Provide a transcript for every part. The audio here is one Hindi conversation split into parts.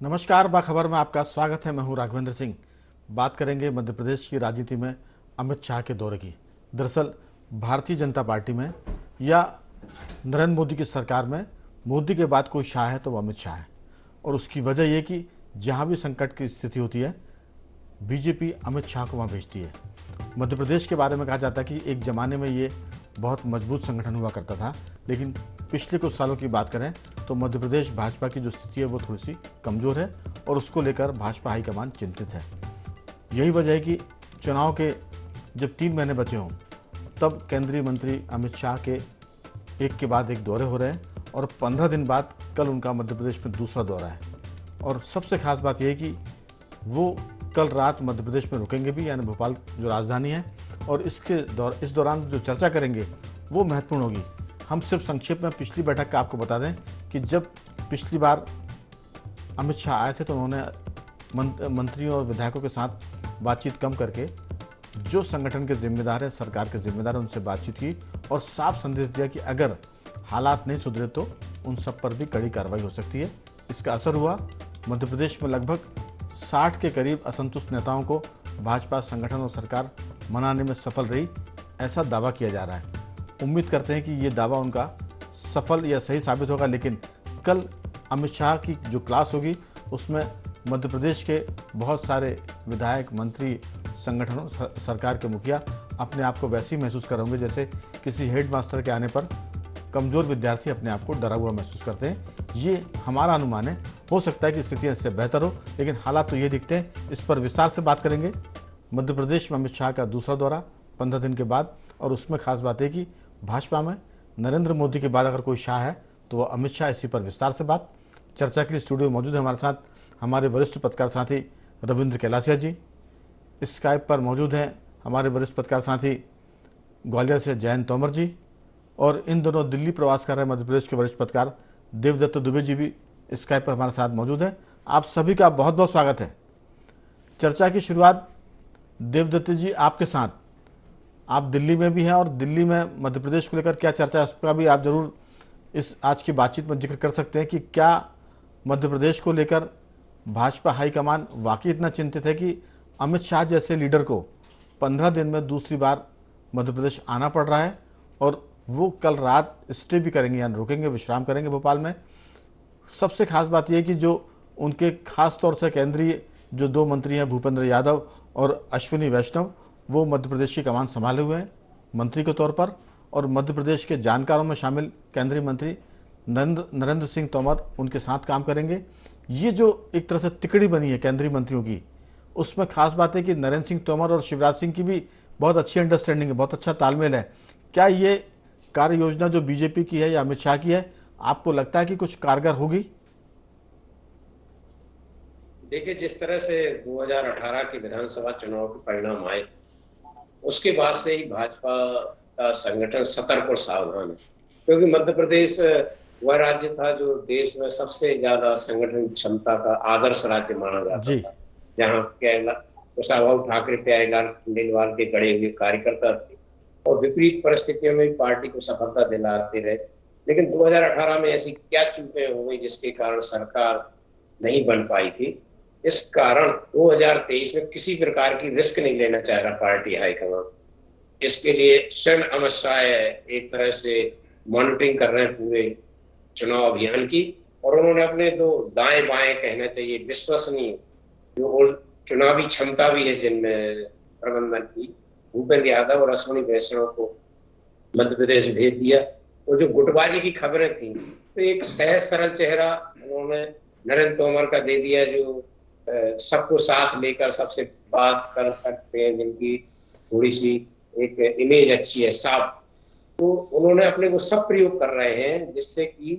नमस्कार, बाखबर में आपका स्वागत है। मैं हूं राघवेंद्र सिंह। बात करेंगे मध्य प्रदेश की राजनीति में अमित शाह के दौरे की। दरअसल भारतीय जनता पार्टी में या नरेंद्र मोदी की सरकार में मोदी के बाद कोई शाह है तो वो अमित शाह है। और उसकी वजह यह कि जहां भी संकट की स्थिति होती है, बीजेपी अमित शाह को वहां भेजती है। मध्य प्रदेश के बारे में कहा जाता है कि एक ज़माने में ये बहुत मजबूत संगठन हुआ करता था, लेकिन पिछले कुछ सालों की बात करें तो मध्य प्रदेश भाजपा की जो स्थिति है वो थोड़ी सी कमज़ोर है और उसको लेकर भाजपा हाईकमान चिंतित है। यही वजह है कि चुनाव के जब 3 महीने बचे हों तब केंद्रीय मंत्री अमित शाह के एक के बाद एक दौरे हो रहे हैं और 15 दिन बाद कल उनका मध्य प्रदेश में दूसरा दौरा है। और सबसे खास बात यह है कि वो कल रात मध्य प्रदेश में रुकेंगे भी, यानी भोपाल जो राजधानी है, और इस दौरान जो चर्चा करेंगे वो महत्वपूर्ण होगी। हम सिर्फ संक्षेप में पिछली बैठक का आपको बता दें कि जब पिछली बार अमित शाह आए थे तो उन्होंने मंत्रियों और विधायकों के साथ बातचीत कम करके जो संगठन के जिम्मेदार है, सरकार के जिम्मेदार है, उनसे बातचीत की और साफ संदेश दिया कि अगर हालात नहीं सुधरे तो उन सब पर भी कड़ी कार्रवाई हो सकती है। इसका असर हुआ। मध्य प्रदेश में लगभग 60 के करीब असंतुष्ट नेताओं को भाजपा संगठन और सरकार मनाने में सफल रही, ऐसा दावा किया जा रहा है। उम्मीद करते हैं कि ये दावा उनका सफल या सही साबित होगा, लेकिन कल अमित शाह की जो क्लास होगी उसमें मध्य प्रदेश के बहुत सारे विधायक, मंत्री, संगठनों, सरकार के मुखिया अपने आप को वैसे ही महसूस करेंगे जैसे किसी हेडमास्टर के आने पर कमज़ोर विद्यार्थी अपने आप को डरा हुआ महसूस करते हैं। ये हमारा अनुमान है। हो सकता है कि स्थितियाँ इससे बेहतर हो, लेकिन हालात तो ये दिखते हैं। इस पर विस्तार से बात करेंगे। मध्य प्रदेश में अमित शाह का दूसरा दौरा 15 दिन के बाद, और उसमें खास बात है कि भाजपा में नरेंद्र मोदी के बाद अगर कोई शाह है तो वह अमित शाह। इसी पर विस्तार से बात चर्चा के लिए स्टूडियो में मौजूद है हमारे साथ हमारे वरिष्ठ पत्रकार साथी रविंद्र कैलासिया जी। स्काइप पर मौजूद हैं हमारे वरिष्ठ पत्रकार साथी ग्वालियर से जयंत तोमर जी, और इन दोनों दिल्ली प्रवास कर रहे मध्य प्रदेश के वरिष्ठ पत्रकार देवदत्त दुबे जी भी स्काइप पर हमारे साथ मौजूद हैं। आप सभी का बहुत बहुत स्वागत है। चर्चा की शुरुआत देवदत्त जी आपके साथ। आप दिल्ली में भी हैं और दिल्ली में मध्य प्रदेश को लेकर क्या चर्चा है उसका भी आप जरूर इस आज की बातचीत में जिक्र कर सकते हैं कि क्या मध्य प्रदेश को लेकर भाजपा हाईकमान वाकई इतना चिंतित है कि अमित शाह जैसे लीडर को 15 दिन में दूसरी बार मध्य प्रदेश आना पड़ रहा है और वो कल रात स्टे भी करेंगे, यानी रुकेंगे, विश्राम करेंगे भोपाल में। सबसे खास बात यह कि जो उनके खास तौर से केंद्रीय जो 2 मंत्री हैं, भूपेंद्र यादव और अश्विनी वैष्णव, वो मध्य प्रदेश की कमान संभाले हुए हैं मंत्री के तौर पर, और मध्य प्रदेश के जानकारों में शामिल केंद्रीय मंत्री नरेंद्र सिंह तोमर उनके साथ काम करेंगे। ये जो एक तरह से तिकड़ी बनी है केंद्रीय मंत्रियों की, उसमें खास बात है कि नरेंद्र सिंह तोमर और शिवराज सिंह की भी बहुत अच्छी अंडरस्टैंडिंग है, बहुत अच्छा तालमेल है। क्या ये कार्य योजना जो बीजेपी की है या अमित शाह की है, आपको लगता है कि कुछ कारगर होगी? देखिए, जिस तरह से 2018 के विधानसभा चुनाव के परिणाम आए, उसके बाद से ही भाजपा का संगठन सतर्क और सावधान है, क्योंकि मध्य प्रदेश वह राज्य था जो देश में सबसे ज्यादा संगठन क्षमता का आदर्श राज्य माना जाता जी। था, जहाँ कुशाभाऊ ठाकरे, प्यारेलाल खंडेलवाल के गढ़े हुए कार्यकर्ता थे और विपरीत परिस्थितियों में भी पार्टी को सफलता दिलाते रहे। लेकिन 2018 में ऐसी क्या चूकें हो गई जिसके कारण सरकार नहीं बन पाई थी। इस कारण 2023 में किसी प्रकार की रिस्क नहीं लेना चाह रहा पार्टी हाईकमान। इसके लिए स्वयं अमित शाह एक तरह से मॉनिटरिंग कर रहे हैं पूरे चुनाव अभियान की, और उन्होंने अपने दो दाएं बाएं कहना चाहिए विश्वसनीय जो चुनावी क्षमता भी है जिनमें प्रबंधन की, भूपेंद्र यादव और अश्विनी वैष्णव को मध्य प्रदेश भेज दिया। वो जो गुटबाजी की खबरें थी तो एक सहज सरल चेहरा उन्होंने नरेंद्र तोमर का दे दिया, जो सबको साथ लेकर सबसे बात कर सकते हैं, जिनकी थोड़ी सी एक इमेज अच्छी है, साफ। तो उन्होंने अपने को सब प्रयोग कर रहे हैं जिससे कि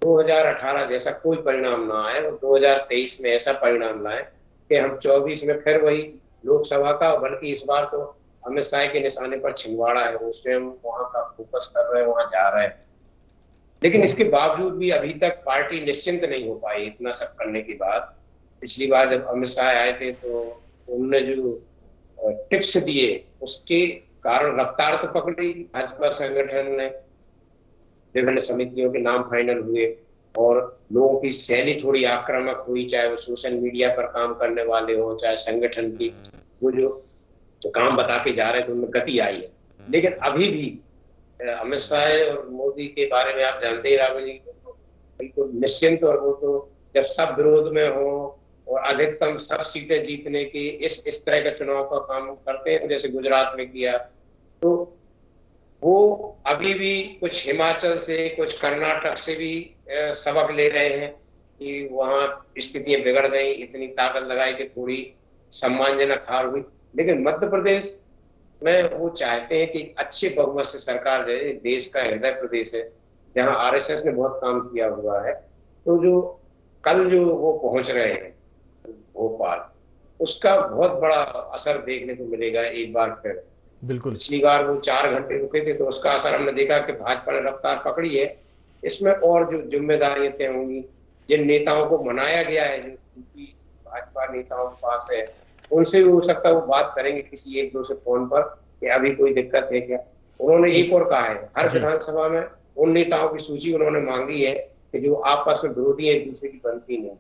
2018 जैसा कोई परिणाम ना आए और 2023 में ऐसा परिणाम लाए कि हम 24 में फिर वही लोकसभा का, बल्कि इस बार तो अमित शाह के निशाने पर छिंदवाड़ा है, वो स्वयं वहां का फोकस कर रहे हैं, वहां जा रहे हैं। लेकिन इसके बावजूद भी अभी तक पार्टी निश्चिंत नहीं हो पाई। इतना सब करने के बाद पिछली बार जब अमित शाह आए थे तो उन्होंने जो टिप्स दिए उसके कारण रफ्तार तो पकड़ी भाजपा संगठन ने, विभिन्न समितियों के नाम फाइनल हुए और लोगों की शैली थोड़ी आक्रामक हुई, चाहे वो सोशल मीडिया पर काम करने वाले हो, चाहे संगठन की, वो जो काम बता के जा रहे थे उनमें गति आई है। लेकिन अभी भी अमित शाह और मोदी के बारे में आप जानते ही, राहुल जी तो बिल्कुल निश्चिंत, और वो तो जब सब विरोध में हो और अधिकतम सब सीटें जीतने की इस तरह का चुनाव का काम करते हैं, जैसे गुजरात में किया, तो वो अभी भी कुछ हिमाचल से, कुछ कर्नाटक से भी सबक ले रहे हैं कि वहां स्थितियां बिगड़ गई, इतनी ताकत लगाई कि थोड़ी सम्मानजनक हार हुई। लेकिन मध्य प्रदेश में वो चाहते हैं कि अच्छे बहुमत से सरकार रहे, देश का हृदय प्रदेश है जहां आरएसएस ने बहुत काम किया हुआ है। तो जो कल जो वो पहुंच रहे हैं भोपाल, उसका बहुत बड़ा असर देखने को मिलेगा एक बार फिर। बिल्कुल। पिछली बार वो 4 घंटे रुके थे, तो उसका असर हमने देखा कि भाजपा ने रफ्तार पकड़ी है। इसमें और जो जिम्मेदारियां तय होंगी, जिन नेताओं को मनाया गया है, जो सूची भाजपा नेताओं के पास है, उनसे भी हो सकता है वो बात करेंगे किसी एक दो से फोन पर कि अभी कोई दिक्कत है क्या। उन्होंने एक और कहा है, हर विधानसभा में उन नेताओं की सूची उन्होंने मांगी है कि जो आपस में विरोधी है, एक दूसरे की बनती नहीं।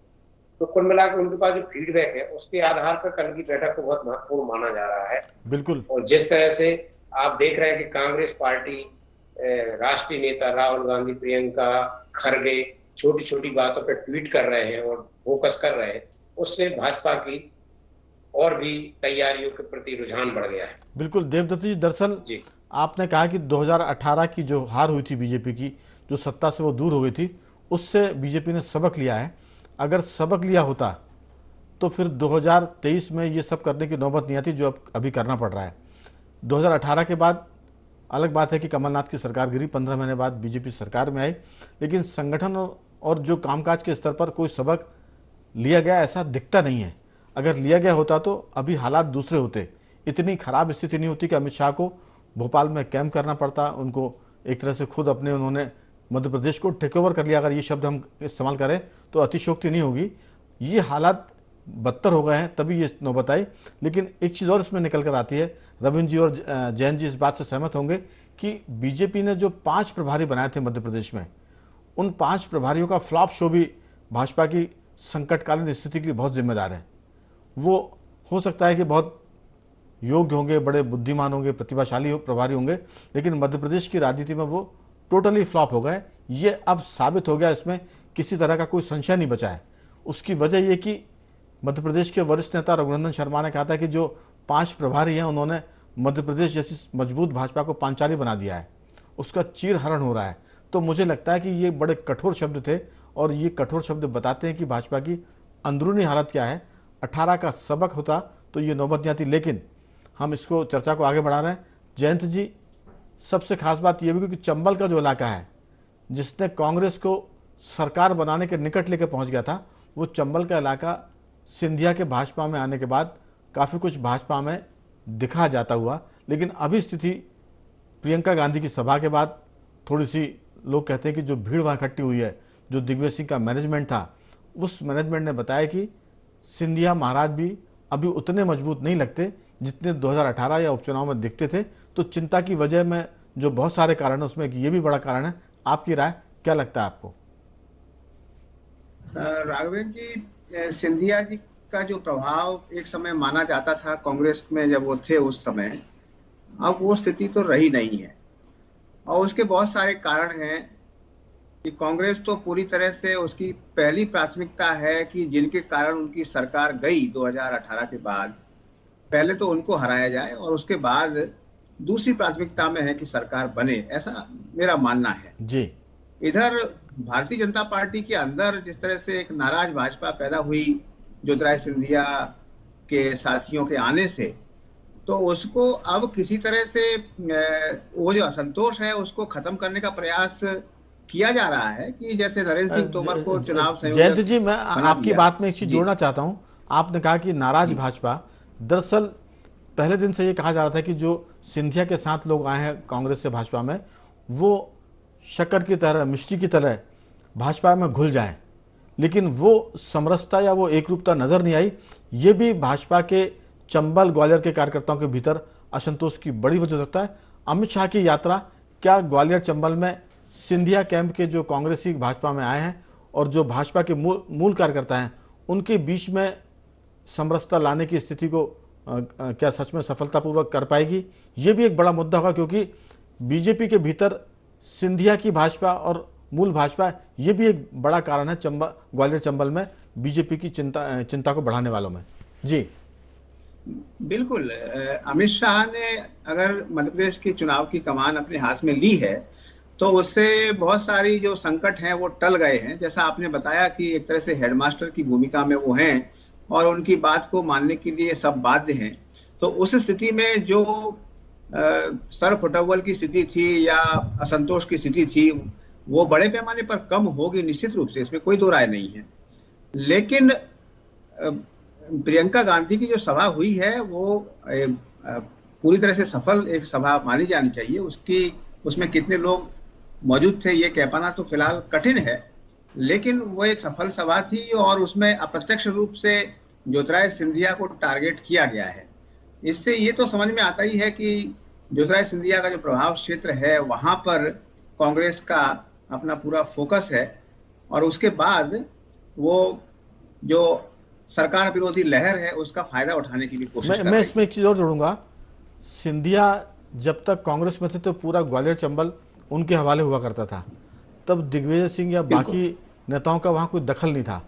तो कुल मिलाकर उनके पास जो फीडबैक है, उसके आधार पर कल की बैठक को बहुत महत्वपूर्ण माना जा रहा है। बिल्कुल। और जिस तरह से आप देख रहे हैं कि कांग्रेस पार्टी, राष्ट्रीय नेता राहुल गांधी, प्रियंका खरगे छोटी छोटी बातों पर ट्वीट कर रहे हैं और फोकस कर रहे हैं, उससे भाजपा की और भी तैयारियों के प्रति रुझान बढ़ गया है। बिल्कुल देवदत्त जी, दरअसल जी, आपने कहा कि 2018 की जो हार हुई थी बीजेपी की, जो सत्ता से वो दूर हो गई थी, उससे बीजेपी ने सबक लिया है। अगर सबक लिया होता तो फिर 2023 में ये सब करने की नौबत नहीं आती जो अब अभी करना पड़ रहा है। 2018 के बाद अलग बात है कि कमलनाथ की सरकार गिरी, 15 महीने बाद बीजेपी सरकार में आई, लेकिन संगठन और जो कामकाज के स्तर पर कोई सबक लिया गया ऐसा दिखता नहीं है। अगर लिया गया होता तो अभी हालात दूसरे होते, इतनी खराब स्थिति नहीं होती कि अमित शाह को भोपाल में कैंप करना पड़ता। उनको एक तरह से खुद अपने उन्होंने मध्य प्रदेश को टेक ओवर कर लिया, अगर ये शब्द हम इस्तेमाल करें तो अतिशयोक्ति नहीं होगी। ये हालात बदतर हो गए हैं, तभी ये नौबत आई। लेकिन एक चीज़ और इसमें निकल कर आती है, रविंद्र जी और जैन जी इस बात से सहमत होंगे कि बीजेपी ने जो 5 प्रभारी बनाए थे मध्य प्रदेश में, उन 5 प्रभारियों का फ्लॉप शो भी भाजपा की संकटकालीन स्थिति के लिए बहुत जिम्मेदार है। वो हो सकता है कि बहुत योग्य होंगे, बड़े बुद्धिमान होंगे, प्रतिभाशाली प्रभारी होंगे, लेकिन मध्य प्रदेश की राजनीति में वो टोटली फ्लॉप हो गए। ये अब साबित हो गया, इसमें किसी तरह का कोई संशय नहीं बचा है। उसकी वजह ये कि मध्य प्रदेश के वरिष्ठ नेता रघुनंदन शर्मा ने कहा था कि जो 5 प्रभारी हैं उन्होंने मध्य प्रदेश जैसी मजबूत भाजपा को पांचाली बना दिया है, उसका चीरहरण हो रहा है। तो मुझे लगता है कि ये बड़े कठोर शब्द थे और ये कठोर शब्द बताते हैं कि भाजपा की अंदरूनी हालत क्या है। 18 का सबक होता तो ये नौबत नहीं आती, लेकिन हम इसको चर्चा को आगे बढ़ा रहे हैं। जयंत जी, सबसे खास बात यह भी कि चंबल का जो इलाका है जिसने कांग्रेस को सरकार बनाने के निकट लेकर पहुंच गया था, वो चंबल का इलाका सिंधिया के भाजपा में आने के बाद काफ़ी कुछ भाजपा में दिखा जाता हुआ, लेकिन अभी स्थिति प्रियंका गांधी की सभा के बाद थोड़ी सी लोग कहते हैं कि जो भीड़ वहाँ इकट्ठी हुई है, जो दिग्विजय सिंह का मैनेजमेंट था, उस मैनेजमेंट ने बताया कि सिंधिया महाराज भी अभी उतने मजबूत नहीं लगते जितने 2018 या उपचुनाव में दिखते थे। तो चिंता की वजह में जो बहुत सारे कारण है उसमें ये भी बड़ा कारण है। आपकी राय क्या लगता है आपको? राघवेंद्र जी, सिंधिया जी का जो प्रभाव एक समय माना जाता था कांग्रेस में जब वो थे उस समय, अब वो स्थिति तो रही नहीं है। और उसके बहुत सारे कारण हैं कि कांग्रेस तो पूरी तरह से उसकी पहली प्राथमिकता है कि जिनके कारण उनकी सरकार गई 2018 के बाद, पहले तो उनको हराया जाए और उसके बाद दूसरी प्राथमिकता में है कि सरकार बने, ऐसा मेरा मानना है जी। इधर भारतीय जनता पार्टी के अंदर जिस तरह से एक नाराज भाजपा पैदा हुई ज्योतिरादित्य सिंधिया के साथियों के आने से, तो उसको अब किसी तरह से वो जो असंतोष है उसको खत्म करने का प्रयास किया जा रहा है कि जैसे नरेंद्र सिंह तोमर को चुनाव संयोजक। जयंत जी, मैं आपकी बात में एक चीज जोड़ना चाहता हूं। आपने कहा कि नाराज भाजपा, दरअसल पहले दिन से ये कहा जा रहा था कि जो सिंधिया के साथ लोग आए हैं कांग्रेस से भाजपा में, वो शक्कर की तरह, मिश्री की तरह भाजपा में घुल जाएं, लेकिन वो समरसता या वो एकरूपता नजर नहीं आई। ये भी भाजपा के चंबल ग्वालियर के कार्यकर्ताओं के भीतर असंतोष की बड़ी वजह हो सकता है। अमित शाह की यात्रा, क्या ग्वालियर चंबल में सिंधिया कैंप के जो कांग्रेसी भाजपा में आए हैं और जो भाजपा के मूल कार्यकर्ता हैं उनके बीच में समरसता लाने की स्थिति को क्या सच में सफलतापूर्वक कर पाएगी? ये भी एक बड़ा मुद्दा होगा, क्योंकि बीजेपी के भीतर सिंधिया की भाजपा और मूल भाजपा, ये भी एक बड़ा कारण है ग्वालियर चंबल में बीजेपी की चिंता को बढ़ाने वालों में। जी बिल्कुल। अमित शाह ने अगर मध्य प्रदेश के चुनाव की कमान अपने हाथ में ली है तो उससे बहुत सारी जो संकट हैं वो टल गए हैं। जैसा आपने बताया कि एक तरह से हेडमास्टर की भूमिका में वो हैं और उनकी बात को मानने के लिए सब बाध्य हैं। तो उस स्थिति में जो सर फुटअव्वल की स्थिति थी या असंतोष की स्थिति थी वो बड़े पैमाने पर कम होगी निश्चित रूप से, इसमें कोई दो राय नहीं है। लेकिन प्रियंका गांधी की जो सभा हुई है वो पूरी तरह से सफल एक सभा मानी जानी चाहिए। उसमें कितने लोग मौजूद थे ये कह पाना तो फिलहाल कठिन है, लेकिन वो एक सफल सभा थी और उसमें अप्रत्यक्ष रूप से ज्योतिरादित्य सिंधिया को टारगेट किया गया है। इससे ये तो समझ में आता ही है कि ज्योतिरादित्य सिंधिया का जो प्रभाव क्षेत्र है वहां पर कांग्रेस का अपना पूरा फोकस है और उसके बाद वो जो सरकार विरोधी लहर है उसका फायदा उठाने की भी कोशिश कर रही है। मैं इसमें एक चीज और जोड़ूंगा, सिंधिया जब तक कांग्रेस में थे तो पूरा ग्वालियर चंबल उनके हवाले हुआ करता था, तब दिग्विजय सिंह या बाकी नेताओं का वहां कोई दखल नहीं था।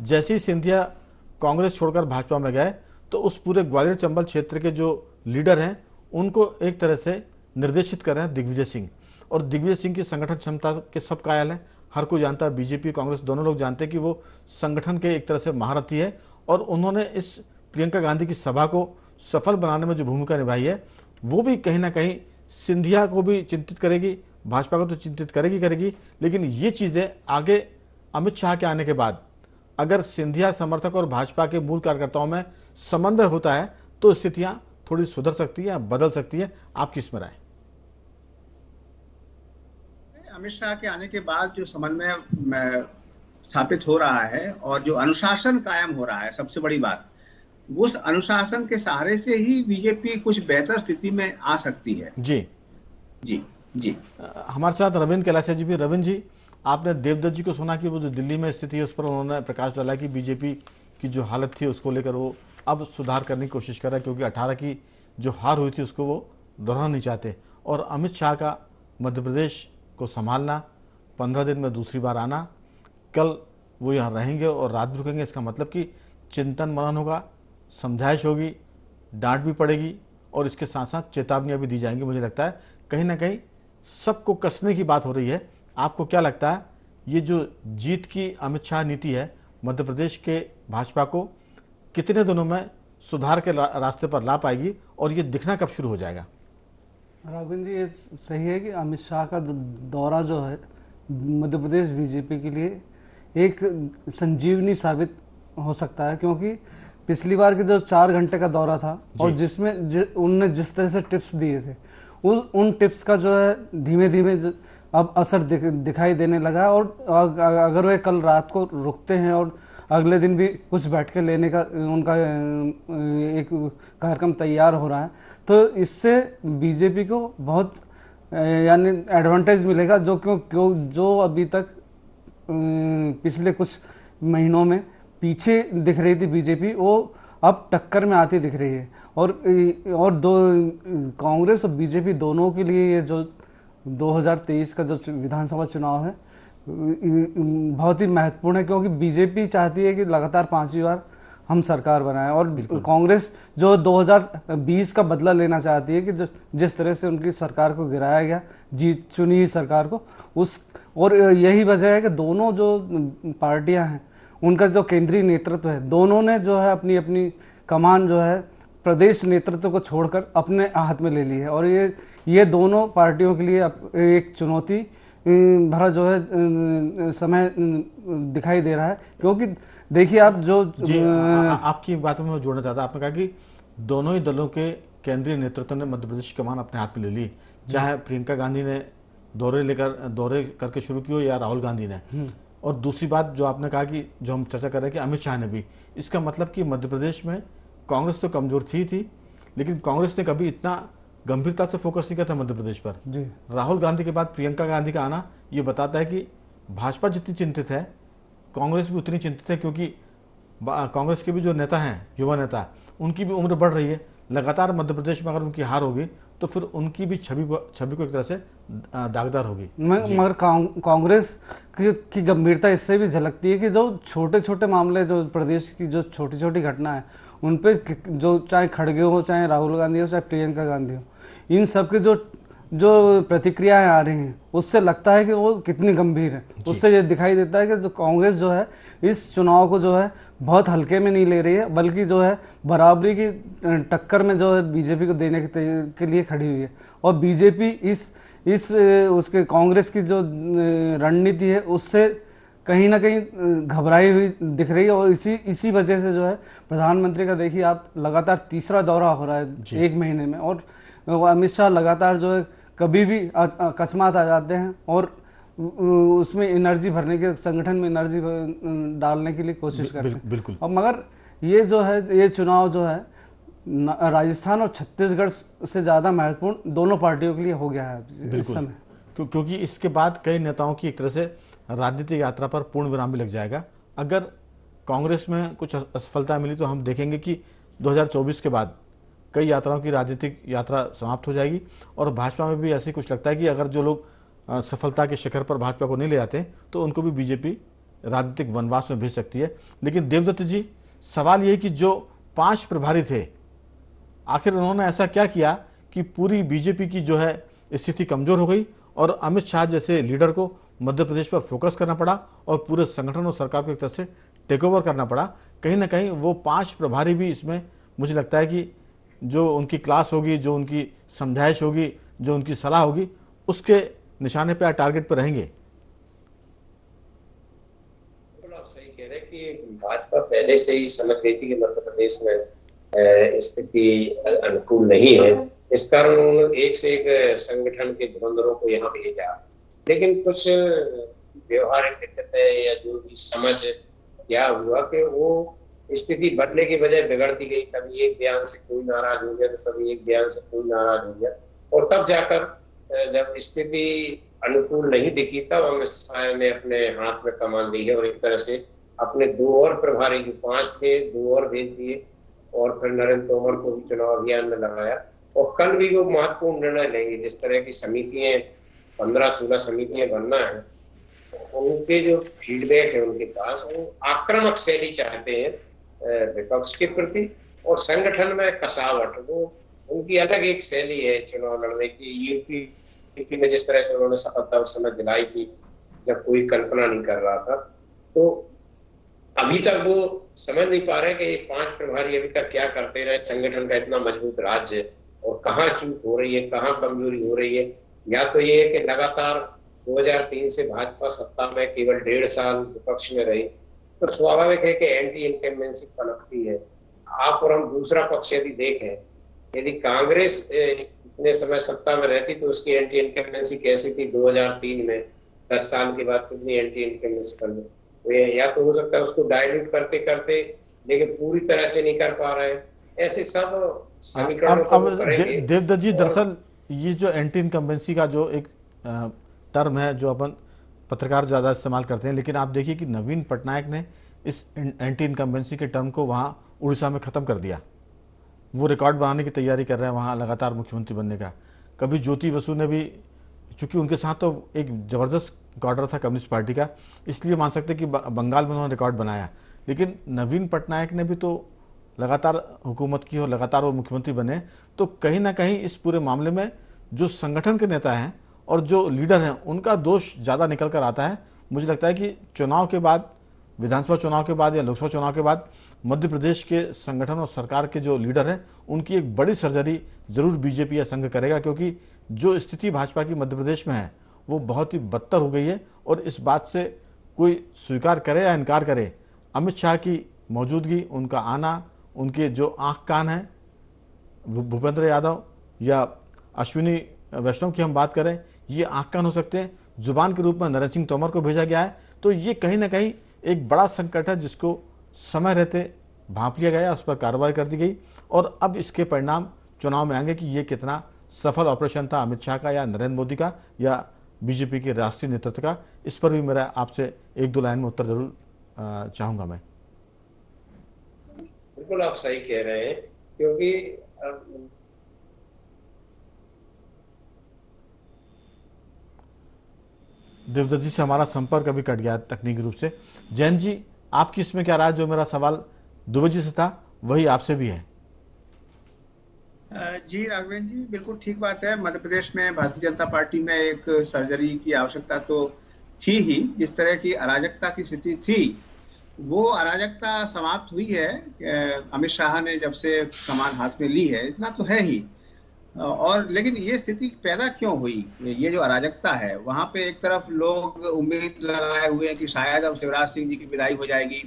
जैसे ही सिंधिया कांग्रेस छोड़कर भाजपा में गए तो उस पूरे ग्वालियर चंबल क्षेत्र के जो लीडर हैं उनको एक तरह से निर्देशित कर रहे हैं दिग्विजय सिंह, और दिग्विजय सिंह की संगठन क्षमता के सब कायल हैं। हर कोई जानता है, बीजेपी कांग्रेस दोनों लोग जानते हैं कि वो संगठन के एक तरह से महारथी है, और उन्होंने इस प्रियंका गांधी की सभा को सफल बनाने में जो भूमिका निभाई है वो भी कहीं ना कहीं सिंधिया को भी चिंतित करेगी, भाजपा को तो चिंतित करेगी। लेकिन ये चीज़ें आगे अमित शाह के आने के बाद अगर सिंधिया समर्थक और भाजपा के मूल कार्यकर्ताओं में समन्वय होता है तो स्थितियां थोड़ी सुधर सकती है, बदल सकती है। आपकी इसमें राय? अमित शाह के आने के बाद जो समन्वय स्थापित हो रहा है और जो अनुशासन कायम हो रहा है, सबसे बड़ी बात, उस अनुशासन के सहारे से ही बीजेपी कुछ बेहतर स्थिति में आ सकती है। जी जी जी। हमारे साथ रविंद्र कैलासिया जी भी। रविंद्र जी, आपने देवदत्त जी को सुना कि वो जो दिल्ली में स्थिति है उस पर उन्होंने प्रकाश डाला कि बीजेपी की जो हालत थी उसको लेकर वो अब सुधार करने की कोशिश कर रहा है, क्योंकि 18 की जो हार हुई थी उसको वो दोहराना नहीं चाहते। और अमित शाह का मध्य प्रदेश को संभालना, 15 दिन में दूसरी बार आना, कल वो यहाँ रहेंगे और रात भी रुकेंगे। इसका मतलब कि चिंतन मनन होगा, समझाइश होगी, डांट भी पड़ेगी और इसके साथ साथ चेतावनियाँ भी दी जाएंगी। मुझे लगता है कहीं ना कहीं सबको कसने की बात हो रही है। आपको क्या लगता है, ये जो जीत की अमित शाह नीति है मध्य प्रदेश के भाजपा को कितने दिनों में सुधार के रास्ते पर ला पाएगी और ये दिखना कब शुरू हो जाएगा? राघवेंद्र जी, ये सही है कि अमित शाह का दौरा जो है मध्य प्रदेश बीजेपी के लिए एक संजीवनी साबित हो सकता है, क्योंकि पिछली बार के जो 4 घंटे का दौरा था और जिसमें उनने जिस तरह से टिप्स दिए थे उन टिप्स का जो है धीमे धीमे अब असर दिखाई देने लगा। और अगर वे कल रात को रुकते हैं और अगले दिन भी कुछ बैठकें लेने का उनका एक कार्यक्रम तैयार हो रहा है, तो इससे बीजेपी को बहुत यानी एडवांटेज मिलेगा, जो अभी तक पिछले कुछ महीनों में पीछे दिख रही थी बीजेपी, वो अब टक्कर में आती दिख रही है। और कांग्रेस और बीजेपी दोनों के लिए ये जो 2023 का जो विधानसभा चुनाव है बहुत ही महत्वपूर्ण है, क्योंकि बीजेपी चाहती है कि लगातार 5वीं बार हम सरकार बनाएं और कांग्रेस जो 2020 का बदला लेना चाहती है कि जिस तरह से उनकी सरकार को गिराया गया, जीत चुनी हुई सरकार को, और यही वजह है कि दोनों जो पार्टियां हैं उनका जो केंद्रीय नेतृत्व है, दोनों ने जो है अपनी अपनी कमान जो है प्रदेश नेतृत्व को छोड़कर अपने हाथ में ले ली है। और ये दोनों पार्टियों के लिए एक चुनौती भरा जो है समय दिखाई दे रहा है, क्योंकि देखिए आप जो आपकी बात में मैं जोड़ना चाहता, आपने कहा कि दोनों ही दलों के केंद्रीय नेतृत्व ने मध्य प्रदेश की कमान अपने हाथ में ले ली, चाहे प्रियंका गांधी ने दौरे करके शुरू की हो या राहुल गांधी ने। और दूसरी बात जो आपने कहा कि जो हम चर्चा कर रहे हैं कि अमित शाह ने भी, इसका मतलब कि मध्य प्रदेश में कांग्रेस तो कमजोर थी, लेकिन कांग्रेस ने कभी इतना गंभीरता से फोकस नहीं किया था मध्य प्रदेश पर। राहुल गांधी के बाद प्रियंका गांधी का आना ये बताता है कि भाजपा जितनी चिंतित है कांग्रेस भी उतनी चिंतित है, क्योंकि कांग्रेस के भी जो नेता हैं, युवा नेता, उनकी भी उम्र बढ़ रही है। लगातार मध्य प्रदेश में अगर उनकी हार होगी तो फिर उनकी भी छवि को एक तरह से दागदार होगी। मगर कांग्रेस की गंभीरता इससे भी झलकती है कि जो छोटे छोटे मामले, जो प्रदेश की जो छोटी छोटी घटना है, उन पे जो चाहे खड़गे हो, चाहे राहुल गांधी हो, चाहे प्रियंका गांधी हो, इन सब के जो प्रतिक्रियाएं आ रही हैं, उससे लगता है कि वो कितनी गंभीर है। उससे ये दिखाई देता है कि जो कांग्रेस जो है इस चुनाव को जो है बहुत हल्के में नहीं ले रही है, बल्कि जो है बराबरी की टक्कर में जो है बीजेपी को देने के लिए खड़ी हुई है। और बीजेपी इस उसके कांग्रेस की जो रणनीति है उससे कहीं ना कहीं घबराई हुई दिख रही है। और इसी वजह से जो है प्रधानमंत्री का देखिए आप लगातार तीसरा दौरा हो रहा है एक महीने में, और अमित शाह लगातार जो है कभी भी अकस्मात आ जाते हैं और उसमें एनर्जी भरने के, संगठन में एनर्जी डालने के लिए कोशिश करते हैं। बिल्कुल। और मगर ये जो है, ये चुनाव जो है राजस्थान और छत्तीसगढ़ से ज़्यादा महत्वपूर्ण दोनों पार्टियों के लिए हो गया है इस समय, क्योंकि इसके बाद कई नेताओं की एक तरह से राजनीतिक यात्रा पर पूर्ण विराम भी लग जाएगा। अगर कांग्रेस में कुछ असफलता मिली तो हम देखेंगे कि 2024 के बाद कई यात्राओं की राजनीतिक यात्रा समाप्त हो जाएगी। और भाजपा में भी ऐसे कुछ लगता है कि अगर जो लोग सफलता के शिखर पर भाजपा को नहीं ले जाते तो उनको भी बीजेपी राजनीतिक वनवास में भेज सकती है। लेकिन देवदत्त जी, सवाल ये कि जो 5 प्रभारी थे, आखिर उन्होंने ऐसा क्या किया कि पूरी बीजेपी की जो है स्थिति कमजोर हो गई और अमित शाह जैसे लीडर को मध्य प्रदेश पर फोकस करना पड़ा और पूरे संगठन और सरकार को एक तरह से टेक ओवर करना पड़ा। कहीं ना कहीं वो 5 प्रभारी भी इसमें मुझे लगता है कि जो उनकी क्लास होगी, जो उनकी समझाइश होगी, जो उनकी सलाह होगी, उसके निशाने पे, टारगेट पे रहेंगे। बिल्कुल आप सही कह रहे हैं कि भाजपा पहले से ही समझ गई थी कि मध्य प्रदेश में स्थिति अनुकूल नहीं है। इस कारण उन्होंने एक से एक संगठन के धुरंधरों को यहाँ भेजा। लेकिन कुछ व्यवहारिक दिक्कतें या जो भी समझ क्या हुआ कि वो स्थिति बढ़ने की बजाय बिगड़ती गई। कभी एक बयान से कोई नाराज हो गया तो कभी एक बयान से कोई नाराज हो गया, और तब जाकर जब स्थिति अनुकूल नहीं दिखी तब अमित शाह ने अपने हाथ में कमान ली है और एक तरह से अपने 2 और प्रभारी, जो 5 थे, 2 और भेज दिए और फिर नरेंद्र तोमर को भी चुनाव अभियान में लगाया। और कल भी वो महत्वपूर्ण निर्णय लेंगे। जिस तरह की समितियां 15-16 समितियां बनना है, उनके जो फीडबैक है उनके पास, वो आक्रामक शैली चाहते हैं विपक्ष के प्रति और संगठन में कसावट। वो उनकी अलग एक शैली है चुनाव लड़ने की। यूपी में जिस तरह से उन्होंने सफलता उस समय दिलाई थी जब कोई कल्पना नहीं कर रहा था, तो अभी तक वो समझ नहीं पा रहे कि ये 5 प्रभारी अभी तक क्या करते रहे। संगठन का इतना मजबूत राज्य है और कहाँ चूक हो रही है, कहाँ कमजोरी हो रही है। या तो ये है कि लगातार 2003 से भाजपा सत्ता में केवल 1.5 साल विपक्ष में रही, तो स्वाभाविक है कि एंटी इनकम्बेंसी पनपती है। आप और हम दूसरा पक्ष यदि देखें, यदि कांग्रेस इतने समय सत्ता में रहती तो उसकी एंटी इनकम्बेंसी कैसी थी 2003 में, 10 साल के बाद कितनी एंटी इनकम्बेंसी कर दी। तो या तो हो सकता है उसको डायल्यूट करते करते, लेकिन पूरी तरह से नहीं कर पा रहे। ऐसे सब समीकरण देवदत्त जी, दरअसल ये जो एंटी इनकम्बेंसी का जो एक टर्म है जो अपन पत्रकार ज़्यादा इस्तेमाल करते हैं, लेकिन आप देखिए कि नवीन पटनायक ने इस एंटी इनकम्बेंसी के टर्म को वहाँ उड़ीसा में ख़त्म कर दिया। वो रिकॉर्ड बनाने की तैयारी कर रहे हैं वहाँ लगातार मुख्यमंत्री बनने का। कभी ज्योति बसु ने भी, चूंकि उनके साथ तो एक ज़बरदस्त रिकॉर्डर था कम्युनिस्ट पार्टी का, इसलिए मान सकते कि बंगाल में उन्होंने रिकॉर्ड बनाया। लेकिन नवीन पटनायक ने भी तो लगातार हुकूमत की और लगातार वो मुख्यमंत्री बने। तो कहीं ना कहीं इस पूरे मामले में जो संगठन के नेता हैं और जो लीडर हैं उनका दोष ज़्यादा निकल कर आता है। मुझे लगता है कि चुनाव के बाद, विधानसभा चुनाव के बाद या लोकसभा चुनाव के बाद मध्य प्रदेश के संगठन और सरकार के जो लीडर हैं उनकी एक बड़ी सर्जरी जरूर बीजेपी या संघ करेगा, क्योंकि जो स्थिति भाजपा की मध्य प्रदेश में है वो बहुत ही बदतर हो गई है। और इस बात से कोई स्वीकार करे या इनकार करे, अमित शाह की मौजूदगी, उनका आना, उनके जो आँख कान हैं, भूपेंद्र यादव या अश्विनी वैष्णव की हम बात करें, ये आँख कान हो सकते हैं। जुबान के रूप में नरेंद्र सिंह तोमर को भेजा गया है। तो ये कहीं ना कहीं एक बड़ा संकट है जिसको समय रहते भांप लिया गया, उस पर कार्रवाई कर दी गई और अब इसके परिणाम चुनाव में आएंगे कि ये कितना सफल ऑपरेशन था अमित शाह का या नरेंद्र मोदी का या बीजेपी के राष्ट्रीय नेतृत्व का। इस पर भी मेरा आपसे 1-2 लाइन में उत्तर जरूर चाहूंगा मैं। बिल्कुल आप सही कह रहे हैं, क्योंकि देवदत्त जी से हमारा संपर्क अभी कट गया तकनीकी रूप से। जैन जी, आपकी इसमें क्या राय? जो मेरा सवाल दुबे जी से था वही आपसे भी है। जी राघवेंद्र जी, बिल्कुल ठीक बात है। मध्य प्रदेश में भारतीय जनता पार्टी में एक सर्जरी की आवश्यकता तो थी ही। जिस तरह की अराजकता की स्थिति थी, वो अराजकता समाप्त हुई है अमित शाह ने जब से कमान हाथ में ली है, इतना तो है ही। और लेकिन ये स्थिति पैदा क्यों हुई? ये जो अराजकता है, वहां पे एक तरफ लोग उम्मीद लगाए हुए हैं कि शायद अब शिवराज सिंह जी की विदाई हो जाएगी,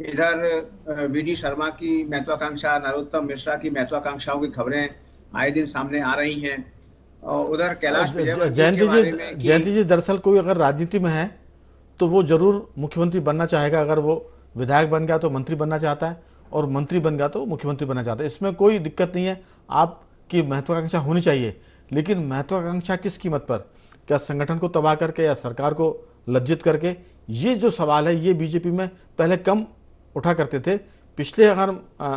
इधर वीडी शर्मा की महत्वाकांक्षा, नरोत्तम मिश्रा की महत्वाकांक्षाओं की खबरें आए दिन सामने आ रही हैं, और उधर कैलाश विजयवर्गीय के बारे में जयंती जी, दरअसल कोई अगर राजनीति में है तो वो जरूर मुख्यमंत्री बनना चाहेगा। अगर वो विधायक बन गया तो मंत्री बनना चाहता है, और मंत्री बन गया तो मुख्यमंत्री बनना चाहता है। इसमें कोई दिक्कत नहीं है, आपकी महत्वाकांक्षा होनी चाहिए, लेकिन महत्वाकांक्षा किस कीमत पर? क्या संगठन को तबाह करके या सरकार को लज्जित करके? ये जो सवाल है, ये बीजेपी में पहले कम उठा करते थे। पिछले अगर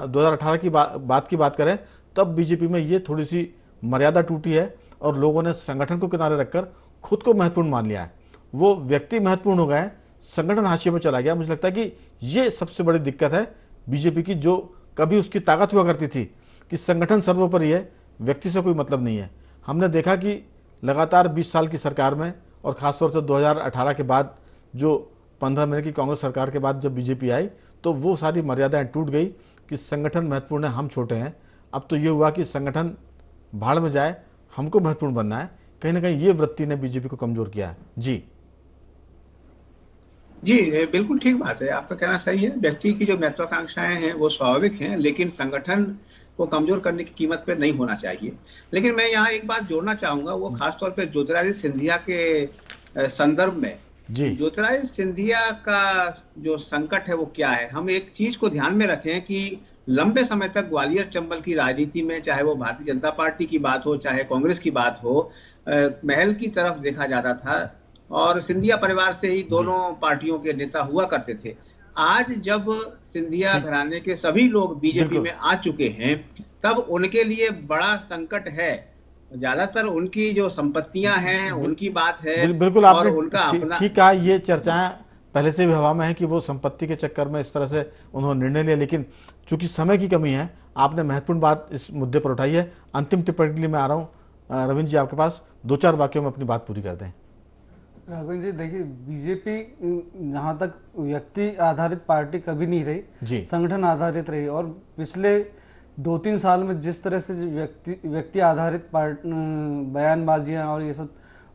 2018 की बात की बात करें, तब बीजेपी में ये थोड़ी सी मर्यादा टूटी है और लोगों ने संगठन को किनारे रखकर खुद को महत्वपूर्ण मान लिया है। वो व्यक्ति महत्वपूर्ण हो गए, संगठन हाशिए पर चला गया। मुझे लगता है कि ये सबसे बड़ी दिक्कत है बीजेपी की, जो कभी उसकी ताकत हुआ करती थी कि संगठन सर्वोपरि है, व्यक्ति से कोई मतलब नहीं है। हमने देखा कि लगातार 20 साल की सरकार में, और खासतौर से 2018 के बाद जो 15 महीने की कांग्रेस सरकार के बाद जब बीजेपी आई, तो वो सारी मर्यादाएं टूट गई कि संगठन महत्वपूर्ण है, हम छोटे हैं। अब तो ये हुआ कि संगठन भाड़ में जाए, हमको महत्वपूर्ण बनना है। कहीं ना कहीं ये वृत्ति ने बीजेपी को कमजोर किया है। जी जी, बिल्कुल ठीक बात है, आपका कहना सही है। व्यक्ति की जो महत्वाकांक्षाएं हैं वो स्वाभाविक हैं, लेकिन संगठन को कमजोर करने की कीमत पे नहीं होना चाहिए। लेकिन मैं यहाँ एक बात जोड़ना चाहूंगा, वो खासतौर पे ज्योतिरादित्य सिंधिया के संदर्भ में। जी ज्योतिरादित्य सिंधिया का जो संकट है वो क्या है? हम एक चीज को ध्यान में रखें कि लंबे समय तक ग्वालियर चंबल की राजनीति में, चाहे वो भारतीय जनता पार्टी की बात हो चाहे कांग्रेस की बात हो, महल की तरफ देखा जाता था, और सिंधिया परिवार से ही दोनों पार्टियों के नेता हुआ करते थे। आज जब सिंधिया घराने के सभी लोग बीजेपी में आ चुके हैं, तब उनके लिए बड़ा संकट है। ज्यादातर उनकी जो संपत्तियां हैं उनकी बात है, बिल्कुल और आपने उनका अपना ठीक कहा। ये चर्चाएं पहले से भी हवा में है कि वो संपत्ति के चक्कर में इस तरह से उन्होंने निर्णय लिया, लेकिन चूंकि समय की कमी है, आपने महत्वपूर्ण बात इस मुद्दे पर उठाई है। अंतिम टिप्पणी के लिए मैं आ रहा हूँ रविंद्र जी आपके पास, 2-4 वाक्यों में अपनी बात पूरी कर दें। राघवन जी, देखिए, बीजेपी जहाँ तक व्यक्ति आधारित पार्टी कभी नहीं रही, संगठन आधारित रही। और पिछले 2-3 साल में जिस तरह से व्यक्ति आधारित बयानबाजियां और ये सब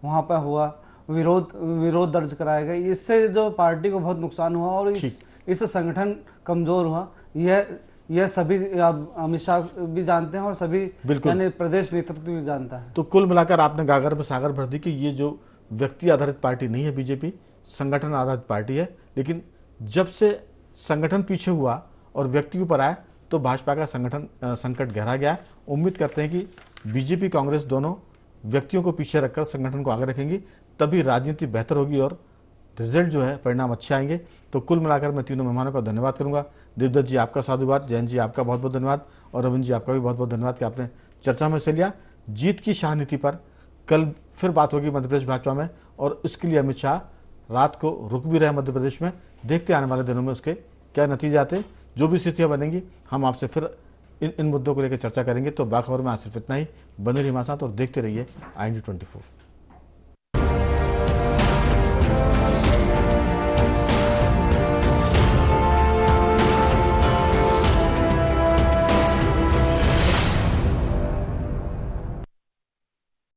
वहाँ पर हुआ, विरोध दर्ज कराए गए, इससे जो पार्टी को बहुत नुकसान हुआ और इससे संगठन कमजोर हुआ। यह सभी अमित शाह भी जानते हैं और सभी यानी प्रदेश नेतृत्व भी जानता है। तो कुल मिलाकर आपने गागर में सागर भर दी कि ये जो व्यक्ति आधारित पार्टी नहीं है बीजेपी, संगठन आधारित पार्टी है। लेकिन जब से संगठन पीछे हुआ और व्यक्ति ऊपर आया, तो भाजपा का संकट गहरा गया। उम्मीद करते हैं कि बीजेपी कांग्रेस दोनों व्यक्तियों को पीछे रखकर संगठन को आगे रखेंगी, तभी राजनीति बेहतर होगी और रिजल्ट जो है, परिणाम अच्छे आएंगे। तो कुल मिलाकर मैं तीनों मेहमानों का धन्यवाद करूंगा। देवदत्त जी आपका साधुवाद, जैन जी आपका बहुत बहुत धन्यवाद, और रविंद्र जी आपका भी बहुत बहुत धन्यवाद कि आपने चर्चा में हिस्सा लिया। जीत की शाह नीति पर कल फिर बात होगी मध्य प्रदेश भाजपा में, और इसके लिए अमित शाह रात को रुक भी रहे मध्य प्रदेश में। देखते आने वाले दिनों में उसके क्या नतीजे आते। जो भी स्थितियां बनेंगी, हम आपसे फिर इन मुद्दों को लेकर चर्चा करेंगे। तो बाखबर में आज सिर्फ इतना ही। बने रहिए हमारे साथ और देखते रहिए IND 24।